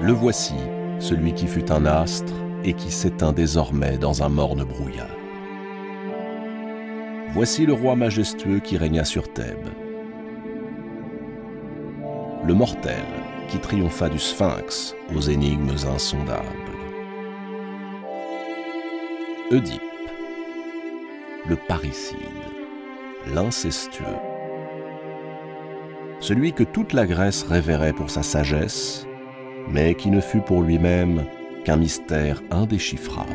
Le voici, celui qui fut un astre et qui s'éteint désormais dans un morne brouillard. Voici le roi majestueux qui régna sur Thèbes. Le mortel qui triompha du Sphinx aux énigmes insondables. Oedipe, le parricide, l'incestueux, celui que toute la Grèce révérait pour sa sagesse, mais qui ne fut pour lui-même qu'un mystère indéchiffrable.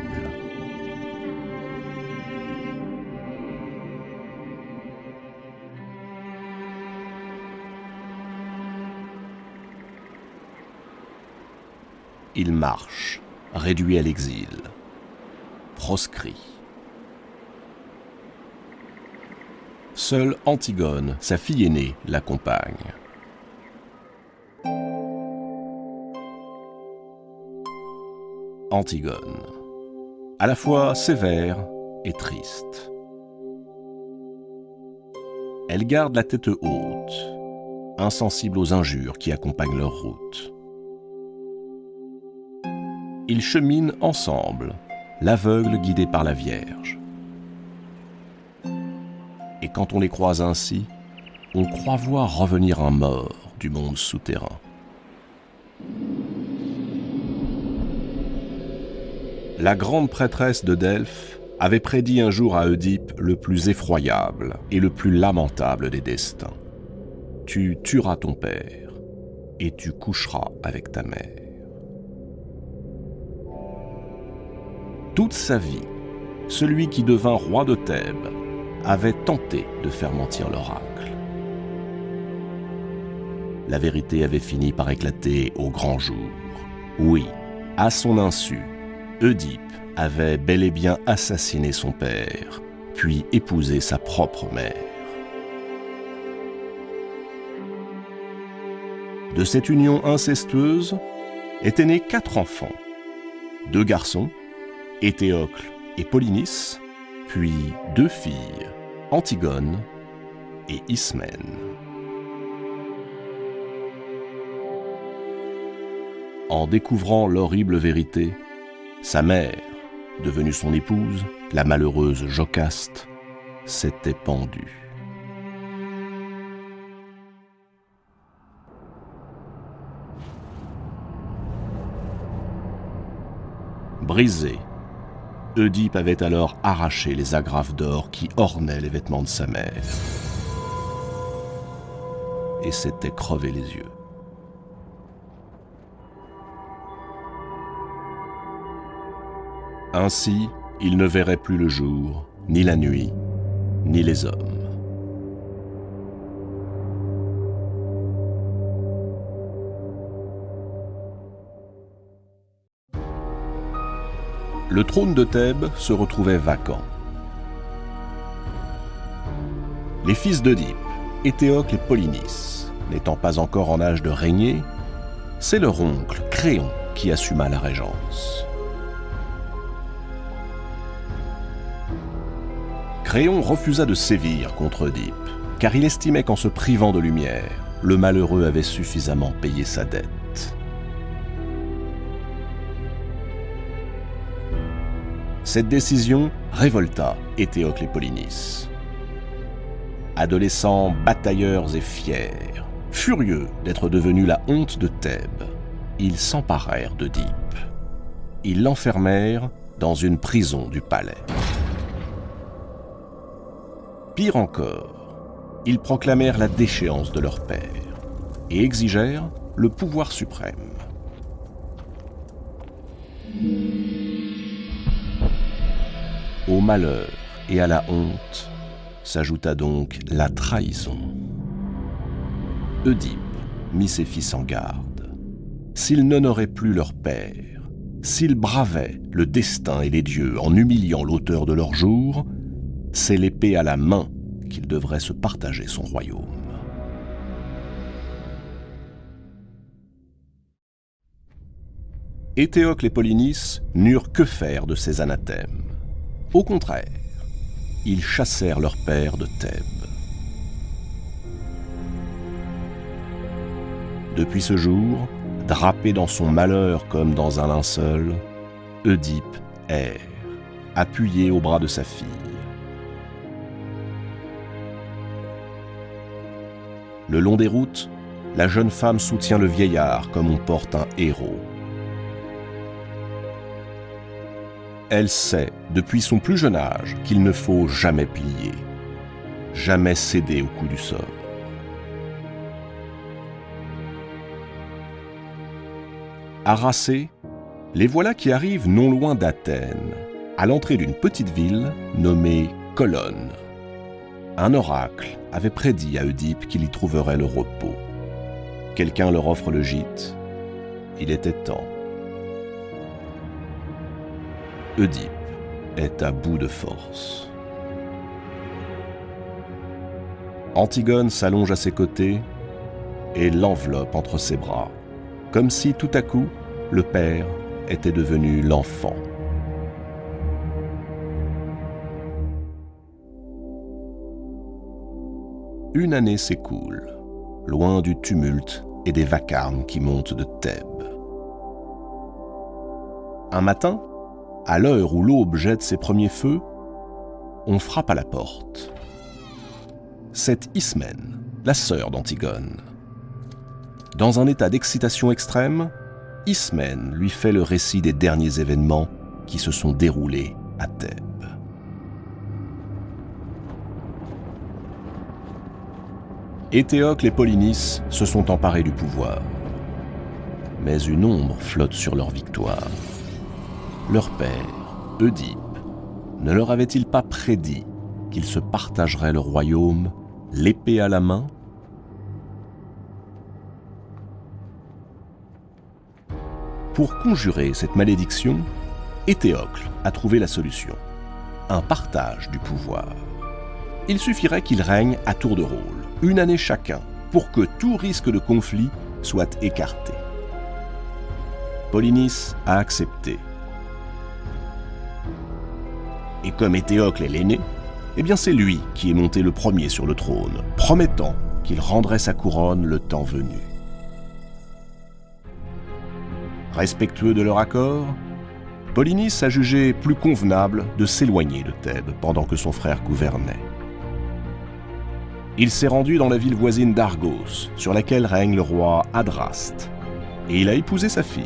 Il marche, réduit à l'exil, proscrit. Seule Antigone, sa fille aînée, l'accompagne. Antigone, à la fois sévère et triste. Elle garde la tête haute, insensible aux injures qui accompagnent leur route. Ils cheminent ensemble, l'aveugle guidé par la Vierge. Et quand on les croise ainsi, on croit voir revenir un mort du monde souterrain. La grande prêtresse de Delphes avait prédit un jour à Oedipe le plus effroyable et le plus lamentable des destins. Tu tueras ton père et tu coucheras avec ta mère. Toute sa vie, celui qui devint roi de Thèbes avait tenté de faire mentir l'oracle. La vérité avait fini par éclater au grand jour. Oui, à son insu, Oedipe avait bel et bien assassiné son père, puis épousé sa propre mère. De cette union incestueuse étaient nés 4 enfants, 2 garçons, Éthéocle et Polynice, puis 2 filles, Antigone et Ismène. En découvrant l'horrible vérité, sa mère, devenue son épouse, la malheureuse Jocaste, s'était pendue. Brisé, Oedipe avait alors arraché les agrafes d'or qui ornaient les vêtements de sa mère et s'était crevé les yeux. Ainsi, il ne verrait plus le jour, ni la nuit, ni les hommes. Le trône de Thèbes se retrouvait vacant. Les fils d'Oedipe, Éthéocle et Polynice, n'étant pas encore en âge de régner, c'est leur oncle, Créon, qui assuma la régence. Créon refusa de sévir contre Oedipe, car il estimait qu'en se privant de lumière, le malheureux avait suffisamment payé sa dette. Cette décision révolta Éthéocle et Polynice. Adolescents batailleurs et fiers, furieux d'être devenus la honte de Thèbes, ils s'emparèrent d'Oedipe. Ils l'enfermèrent dans une prison du palais. Pire encore, ils proclamèrent la déchéance de leur père et exigèrent le pouvoir suprême. Au malheur et à la honte s'ajouta donc la trahison. Oedipe mit ses fils en garde. S'ils n'honoraient plus leur père, s'ils bravaient le destin et les dieux en humiliant l'auteur de leur jour, c'est l'épée à la main qu'il devrait se partager son royaume. Éthéocle et Polynice n'eurent que faire de ces anathèmes. Au contraire, ils chassèrent leur père de Thèbes. Depuis ce jour, Drapé dans son malheur comme dans un linceul, Œdipe erre, appuyé au bras de sa fille. Le long des routes, la jeune femme soutient le vieillard comme on porte un héros. Elle sait, depuis son plus jeune âge, qu'il ne faut jamais plier, jamais céder au coup du sort. Harassés, les voilà qui arrivent non loin d'Athènes, à l'entrée d'une petite ville nommée Colone. Un oracle avait prédit à Œdipe qu'il y trouverait le repos. Quelqu'un leur offre le gîte. Il était temps. Œdipe est à bout de force. Antigone s'allonge à ses côtés et l'enveloppe entre ses bras, comme si tout à coup, le père était devenu l'enfant. Une année s'écoule, loin du tumulte et des vacarmes qui montent de Thèbes. Un matin, à l'heure où l'aube jette ses premiers feux, on frappe à la porte. C'est Ismène, la sœur d'Antigone. Dans un état d'excitation extrême, Ismène lui fait le récit des derniers événements qui se sont déroulés à Thèbes. Éthéocle et Polynice se sont emparés du pouvoir. Mais une ombre flotte sur leur victoire. Leur père, Œdipe, ne leur avait-il pas prédit qu'ils se partageraient le royaume, l'épée à la main ? Pour conjurer cette malédiction, Éthéocle a trouvé la solution, un partage du pouvoir. Il suffirait qu'ils règnent à tour de rôle, une année chacun, pour que tout risque de conflit soit écarté. Polynice a accepté. Et comme Éthéocle est l'aîné, eh bien c'est lui qui est monté le premier sur le trône, promettant qu'il rendrait sa couronne le temps venu. Respectueux de leur accord, Polynice a jugé plus convenable de s'éloigner de Thèbes pendant que son frère gouvernait. Il s'est rendu dans la ville voisine d'Argos, sur laquelle règne le roi Adraste, et il a épousé sa fille.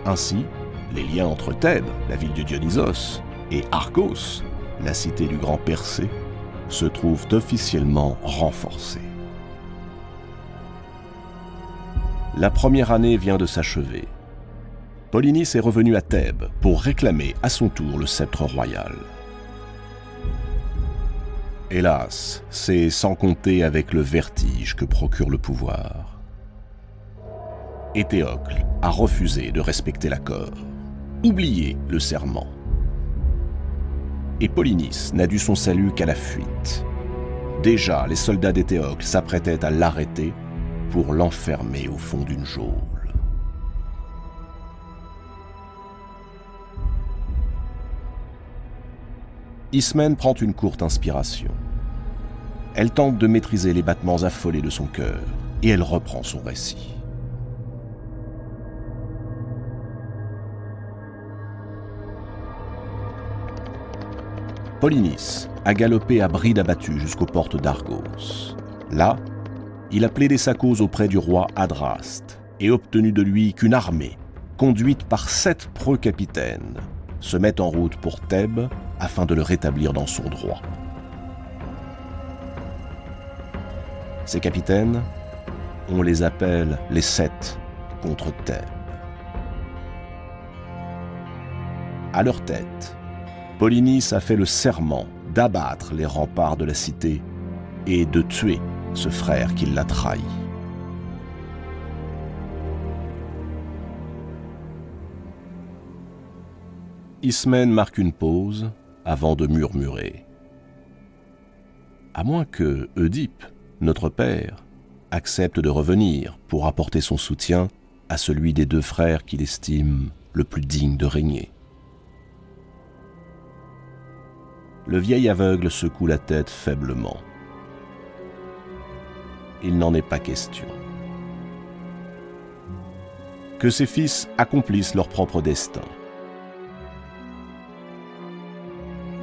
Ainsi, les liens entre Thèbes, la ville de Dionysos, et Argos, la cité du grand Persée, se trouvent officiellement renforcés. La première année vient de s'achever. Polynice est revenu à Thèbes pour réclamer à son tour le sceptre royal. Hélas, c'est sans compter avec le vertige que procure le pouvoir. Éthéocle a refusé de respecter l'accord, oublié le serment. Et Polynice n'a dû son salut qu'à la fuite. Déjà, les soldats d'Éthéocle s'apprêtaient à l'arrêter pour l'enfermer au fond d'une geôle. Ismène prend une courte inspiration. Elle tente de maîtriser les battements affolés de son cœur et elle reprend son récit. Polynice a galopé à bride abattue jusqu'aux portes d'Argos. Là, il a plaidé sa cause auprès du roi Adraste et obtenu de lui qu'une armée, conduite par 7 preux capitaines, se mette en route pour Thèbes afin de le rétablir dans son droit. Ces capitaines, on les appelle les 7 contre Thèbes. À leur tête, Polynice a fait le serment d'abattre les remparts de la cité et de tuer ce frère qui l'a trahi. Ismène marque une pause avant de murmurer. À moins que Œdipe, notre père, accepte de revenir pour apporter son soutien à celui des 2 frères qu'il estime le plus digne de régner. Le vieil aveugle secoue la tête faiblement. il n'en est pas question. Que ses fils accomplissent leur propre destin.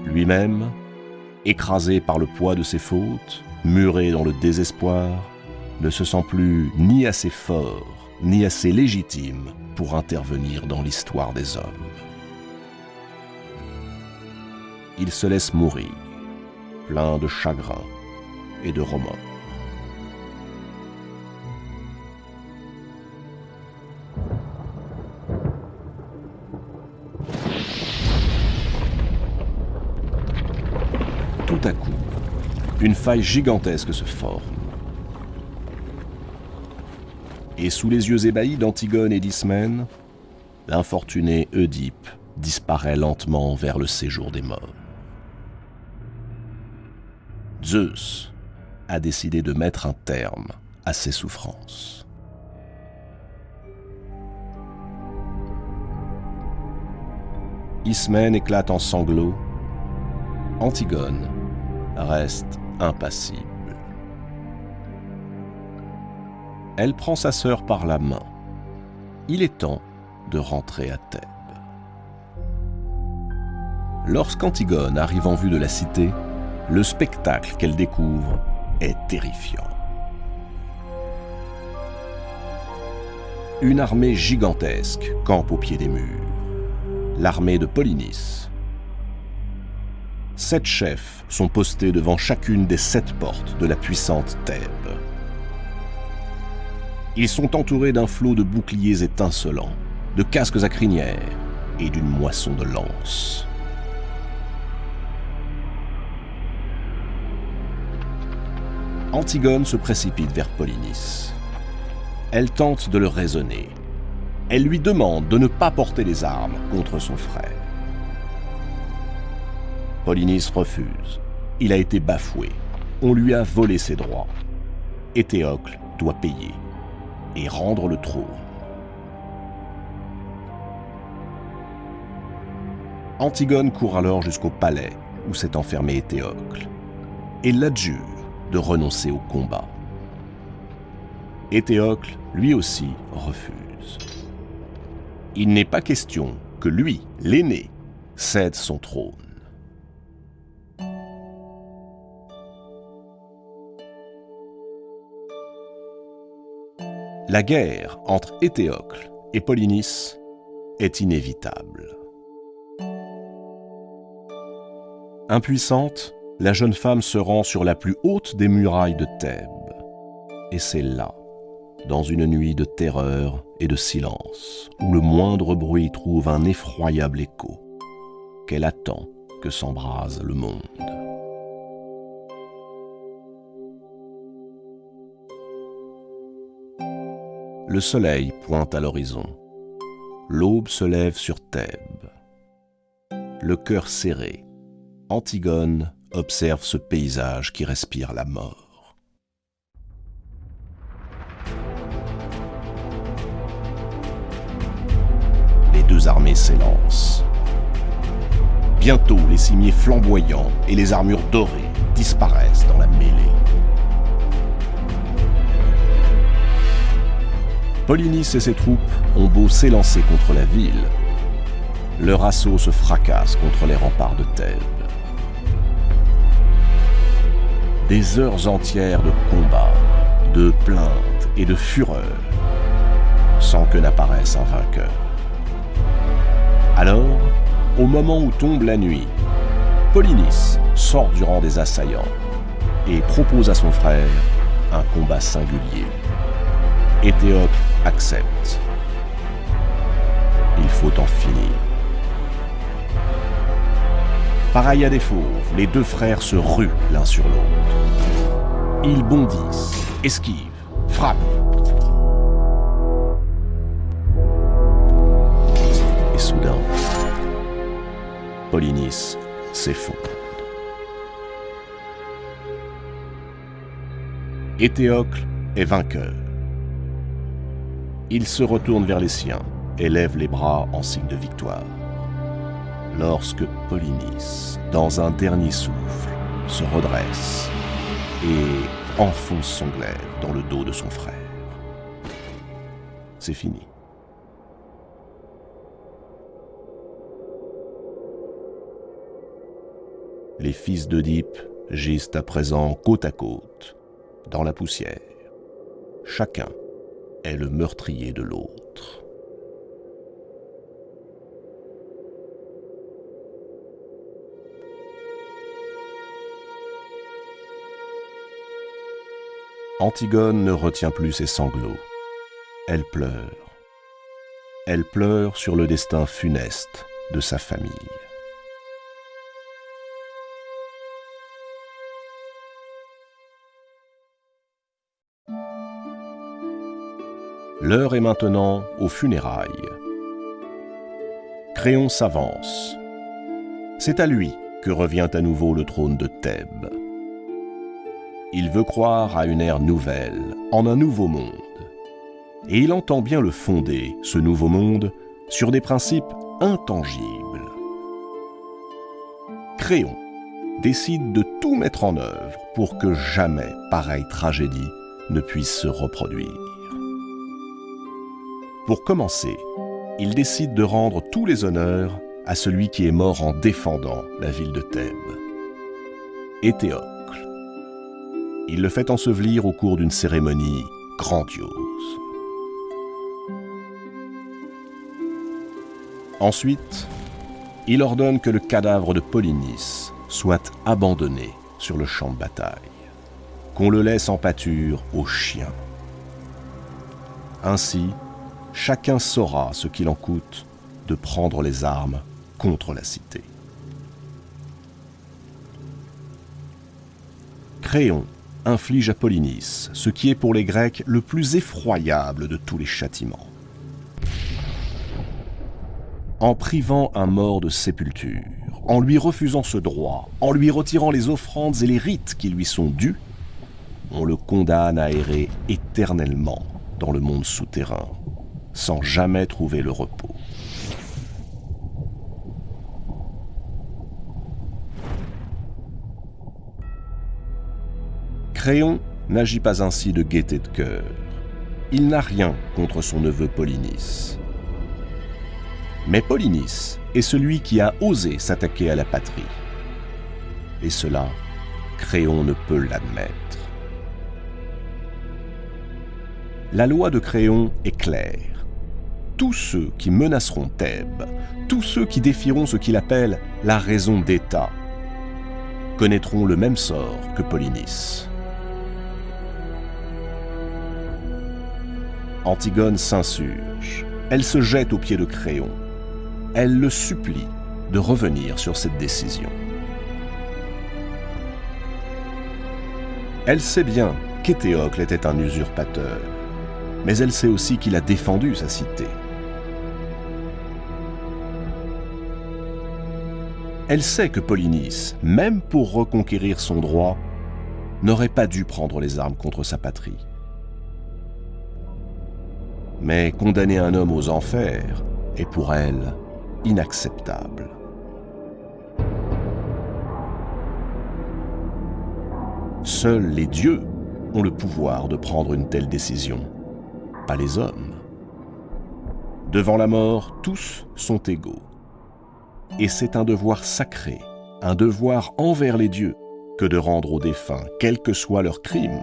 Lui-même, écrasé par le poids de ses fautes, muré dans le désespoir, ne se sent plus ni assez fort, ni assez légitime pour intervenir dans l'histoire des hommes. Il se laisse mourir, plein de chagrin et de remords. Tout à coup, une faille gigantesque se forme. Et sous les yeux ébahis d'Antigone et d'Ismène, l'infortuné Oedipe disparaît lentement vers le séjour des morts. Zeus a décidé de mettre un terme à ses souffrances. Ismène éclate en sanglots. Antigone reste impassible. Elle prend sa sœur par la main. Il est temps de rentrer à Thèbes. Lorsqu'Antigone arrive en vue de la cité, le spectacle qu'elle découvre est terrifiant. Une armée gigantesque campe au pied des murs. L'armée de Polynice. 7 chefs sont postés devant chacune des 7 portes de la puissante Thèbes. Ils sont entourés d'un flot de boucliers étincelants, de casques à crinière et d'une moisson de lances. Antigone se précipite vers Polynice. Elle tente de le raisonner. Elle lui demande de ne pas porter les armes contre son frère. Polynice refuse. Il a été bafoué. On lui a volé ses droits. Éthéocle doit payer et rendre le trône. Antigone court alors jusqu'au palais où s'est enfermé Éthéocle et l'adjure de renoncer au combat. Éthéocle, lui aussi, refuse. Il n'est pas question que lui, l'aîné, cède son trône. La guerre entre Éthéocle et Polynice est inévitable. Impuissante, la jeune femme se rend sur la plus haute des murailles de Thèbes. Et c'est là, dans une nuit de terreur et de silence, où le moindre bruit trouve un effroyable écho, qu'elle attend que s'embrase le monde. Le soleil pointe à l'horizon. L'aube se lève sur Thèbes. Le cœur serré, Antigone observe ce paysage qui respire la mort. Les deux armées s'élancent. Bientôt, les cimiers flamboyants et les armures dorées disparaissent dans la mêlée. Polynice et ses troupes ont beau s'élancer contre la ville, leur assaut se fracasse contre les remparts de Thèbes. Des heures entières de combats, de plaintes et de fureur, sans que n'apparaisse un vainqueur. Alors, au moment où tombe la nuit, Polynice sort du rang des assaillants et propose à son frère un combat singulier. Éthéocle accepte. Il faut en finir. Pareil à des fauves, les deux frères se ruent l'un sur l'autre. Ils bondissent, esquivent, frappent. Et soudain, Polynice s'effondre. Éthéocle est vainqueur. Il se retourne vers les siens et lève les bras en signe de victoire. Lorsque Polynice, dans un dernier souffle, se redresse et enfonce son glaive dans le dos de son frère. C'est fini. Les fils d'Œdipe gisent à présent côte à côte, dans la poussière. Chacun est le meurtrier de l'autre. Antigone ne retient plus ses sanglots. Elle pleure. Elle pleure sur le destin funeste de sa famille. L'heure est maintenant aux funérailles. Créon s'avance. C'est à lui que revient à nouveau le trône de Thèbes. Il veut croire à une ère nouvelle, en un nouveau monde. Et il entend bien le fonder, ce nouveau monde, sur des principes intangibles. Créon décide de tout mettre en œuvre pour que jamais pareille tragédie ne puisse se reproduire. Pour commencer, il décide de rendre tous les honneurs à celui qui est mort en défendant la ville de Thèbes, Éthéocle. Il le fait ensevelir au cours d'une cérémonie grandiose. Ensuite, il ordonne que le cadavre de Polynice soit abandonné sur le champ de bataille, qu'on le laisse en pâture aux chiens. Ainsi, chacun saura ce qu'il en coûte de prendre les armes contre la cité. Créon inflige à Polynice ce qui est pour les Grecs le plus effroyable de tous les châtiments. En privant un mort de sépulture, en lui refusant ce droit, en lui retirant les offrandes et les rites qui lui sont dus, on le condamne à errer éternellement dans le monde souterrain, sans jamais trouver le repos. Créon n'agit pas ainsi de gaieté de cœur. Il n'a rien contre son neveu Polynice. Mais Polynice est celui qui a osé s'attaquer à la patrie. Et cela, Créon ne peut l'admettre. La loi de Créon est claire. Tous ceux qui menaceront Thèbes, tous ceux qui défieront ce qu'il appelle la raison d'État, connaîtront le même sort que Polynice. Antigone s'insurge. Elle se jette aux pieds de Créon. Elle le supplie de revenir sur cette décision. Elle sait bien qu'Éthéocle était un usurpateur, mais elle sait aussi qu'il a défendu sa cité. Elle sait que Polynice, même pour reconquérir son droit, n'aurait pas dû prendre les armes contre sa patrie. Mais condamner un homme aux enfers est pour elle inacceptable. Seuls les dieux ont le pouvoir de prendre une telle décision, pas les hommes. Devant la mort, tous sont égaux. Et c'est un devoir sacré, un devoir envers les dieux, que de rendre aux défunts, quels que soient leurs crimes,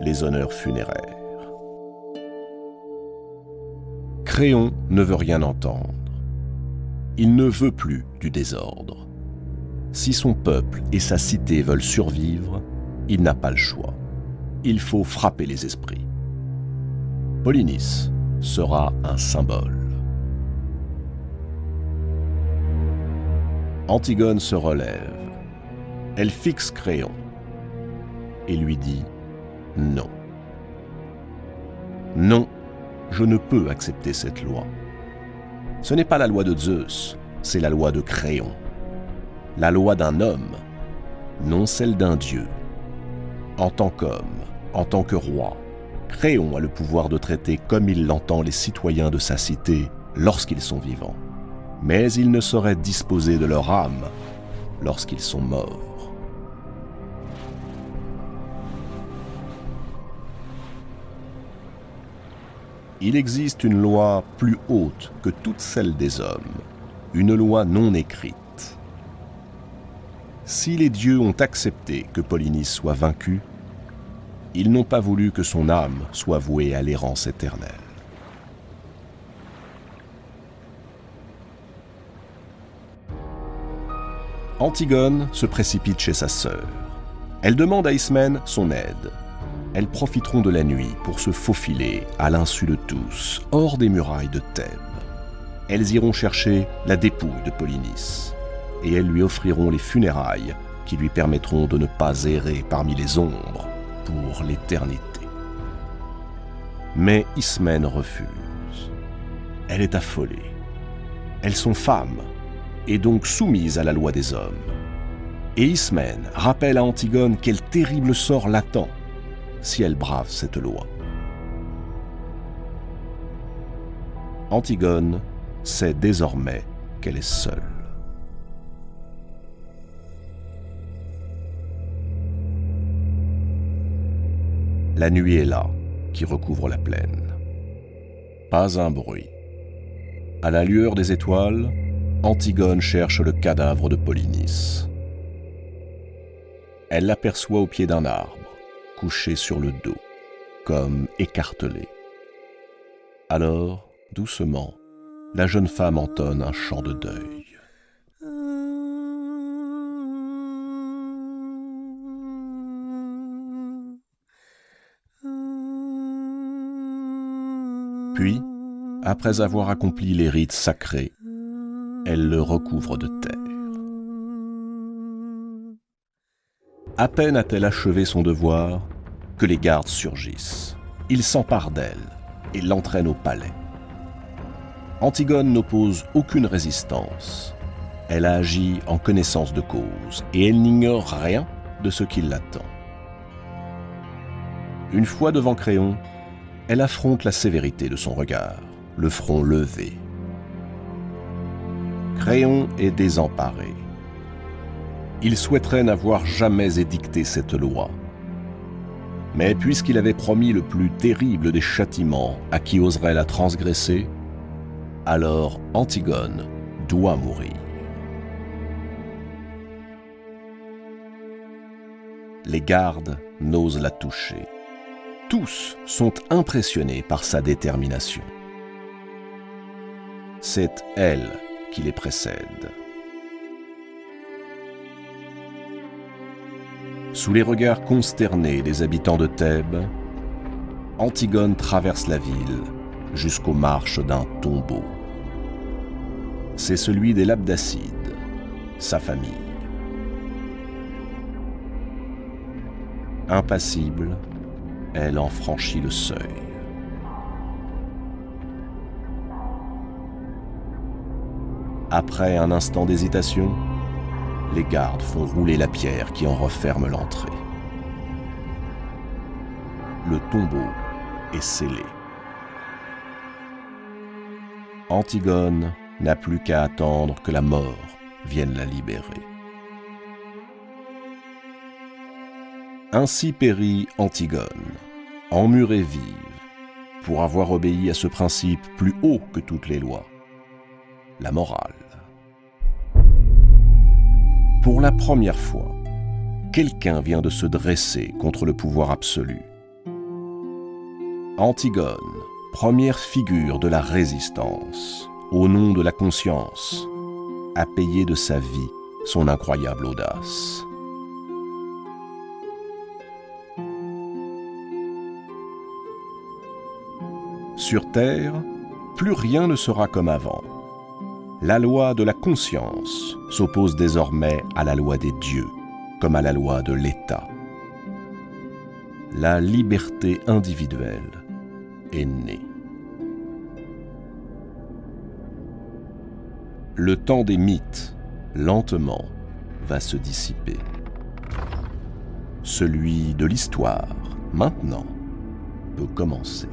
les honneurs funéraires. Créon ne veut rien entendre. Il ne veut plus du désordre. Si son peuple et sa cité veulent survivre, il n'a pas le choix. Il faut frapper les esprits. Polynice sera un symbole. Antigone se relève. Elle fixe Créon et lui dit « Non. Non, je ne peux accepter cette loi. Ce n'est pas la loi de Zeus, c'est la loi de Créon. La loi d'un homme, non celle d'un dieu. En tant qu'homme, en tant que roi, Créon a le pouvoir de traiter comme il l'entend les citoyens de sa cité lorsqu'ils sont vivants. Mais il ne saurait disposer de leur âme lorsqu'ils sont morts. Il existe une loi plus haute que toutes celles des hommes, une loi non écrite. Si les dieux ont accepté que Polynice soit vaincu, ils n'ont pas voulu que son âme soit vouée à l'errance éternelle. Antigone se précipite chez sa sœur. Elle demande à Ismène son aide. Elles profiteront de la nuit pour se faufiler, à l'insu de tous, hors des murailles de Thèbes. Elles iront chercher la dépouille de Polynice, et elles lui offriront les funérailles qui lui permettront de ne pas errer parmi les ombres pour l'éternité. Mais Ismène refuse. Elle est affolée. Elles sont femmes, et donc soumises à la loi des hommes. Et Ismène rappelle à Antigone quel terrible sort l'attend si elle brave cette loi. Antigone sait désormais qu'elle est seule. La nuit est là, qui recouvre la plaine. Pas un bruit. À la lueur des étoiles, Antigone cherche le cadavre de Polynice. Elle l'aperçoit au pied d'un arbre, couché sur le dos, comme écartelé. Alors, doucement, la jeune femme entonne un chant de deuil. Puis, après avoir accompli les rites sacrés, elle le recouvre de terre. À peine a-t-elle achevé son devoir que les gardes surgissent. Ils s'emparent d'elle et l'entraînent au palais. Antigone n'oppose aucune résistance. Elle a agi en connaissance de cause et elle n'ignore rien de ce qui l'attend. Une fois devant Créon, elle affronte la sévérité de son regard, le front levé. Créon est désemparé. Il souhaiterait n'avoir jamais édicté cette loi. Mais puisqu'il avait promis le plus terrible des châtiments à qui oserait la transgresser, alors Antigone doit mourir. Les gardes n'osent la toucher. Tous sont impressionnés par sa détermination. C'est elle qui les précède. Sous les regards consternés des habitants de Thèbes, Antigone traverse la ville jusqu'aux marches d'un tombeau. C'est celui des Labdacides, sa famille. Impassible, elle en franchit le seuil. Après un instant d'hésitation, les gardes font rouler la pierre qui en referme l'entrée. Le tombeau est scellé. Antigone n'a plus qu'à attendre que la mort vienne la libérer. Ainsi périt Antigone, emmurée vive, pour avoir obéi à ce principe plus haut que toutes les lois, la morale. Pour la première fois, quelqu'un vient de se dresser contre le pouvoir absolu. Antigone, première figure de la résistance, au nom de la conscience, a payé de sa vie son incroyable audace. Sur Terre, plus rien ne sera comme avant. La loi de la conscience s'oppose désormais à la loi des dieux, comme à la loi de l'État. La liberté individuelle est née. Le temps des mythes, lentement, va se dissiper. Celui de l'histoire, maintenant, peut commencer.